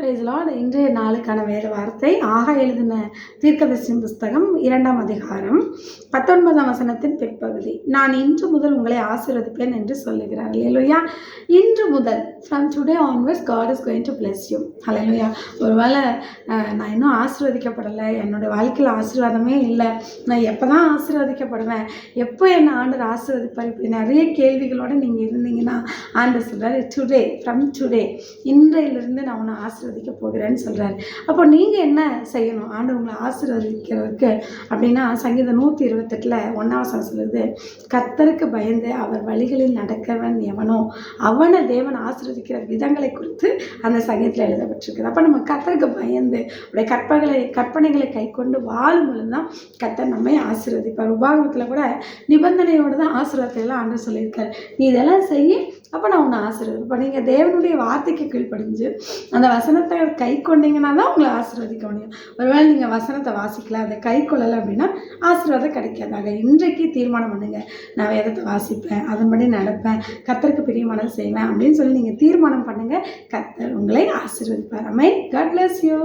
Price Lord. இன்றைய நாளுக்கான வேத வார்த்தை ஆகா எழுதின தீர்க்கதரிசன புஸ்தகம் 2ஆம் அதிகாரம் 19ஆம் வசனத்தின் பிற்பகுதி. நான் இன்று முதல் உங்களை ஆசீர்வதிப்பேன் என்று சொல்லுகிறார். ஹல்லேலூயா. இன்று முதல் from today onwards God is going to bless you. ஹல்லேலூயா. ஒருவேளை நான் இன்னும் ஆசீர்வதிக்கப்படலை, என்னுடைய வாழ்க்கையில் ஆசீர்வாதமே இல்லை, நான் எப்போ தான் ஆசீர்வதிக்கப்படுவேன், எப்போ என்னை ஆண்டவர் ஆசீர்வதிப்பார், இப்படி நிறைய கேள்விகளோடு நீங்கள் இருந்தீங்கன்னா ஆண்டவர் சொல்கிறார், டுடே ஃப்ரம் டுடே இன்றையிலிருந்து நான் உன்னை ஆசீர்வதிக்க போகிறேன்னு சொல்கிறாரு. அப்போ நீங்கள் என்ன செய்யணும் ஆண்டவர் உங்களை ஆசீர்வதிக்கிறதுக்கு அப்படின்னா, சங்கீதம் 128 1 சொல்லுது, கர்த்தருக்கு பயந்து அவர் வழிகளில் நடக்கிறவன் எவனோ அவனை தேவன் ஆசீர்வதிக்கிற விதங்களை குறித்து அந்த சங்கீதத்தில் எழுதப்பட்டிருக்குது. அப்போ நம்ம கர்த்தருக்கு பயந்து உடைய கற்பனைகளை கை கொண்டு வாழும் பொழுது தான் கர்த்தர் நம்மை ஆசீர்வதிப்பார். உபாகமத்தில் கூட நிபந்தனையோடு தான் ஆசீர்வாதத்தை எல்லாம் ஆண்டவர் சொல்லியிருக்காரு. நீ இதெல்லாம் செய்ய, அப்போ நான் உன்னை ஆசீர்வதி. இப்போ நீங்கள் தேவனுடைய வார்த்தைக்கு கீழ்ப்படிஞ்சு அந்த வசனத்தை கை கொண்டீங்கன்னா தான் உங்களை ஆசீர்வதிக்க முடியும். ஒருவேளை நீங்கள் வசனத்தை வாசிக்கல, அதை கை கொள்ளலை அப்படின்னா ஆசீர்வாதம் கிடைக்காதாக. இன்றைக்கு தீர்மானம் பண்ணுங்க, நான் வேதத்தை வாசிப்பேன், அதன்படி நடப்பேன், கர்த்தருக்கு பிரியமானது செய்வேன் அப்படின்னு சொல்லி நீங்கள் தீர்மானம் பண்ணுங்கள். கர்த்தர் உங்களை ஆசீர்வதிப்பார். ஆமென். God bless you.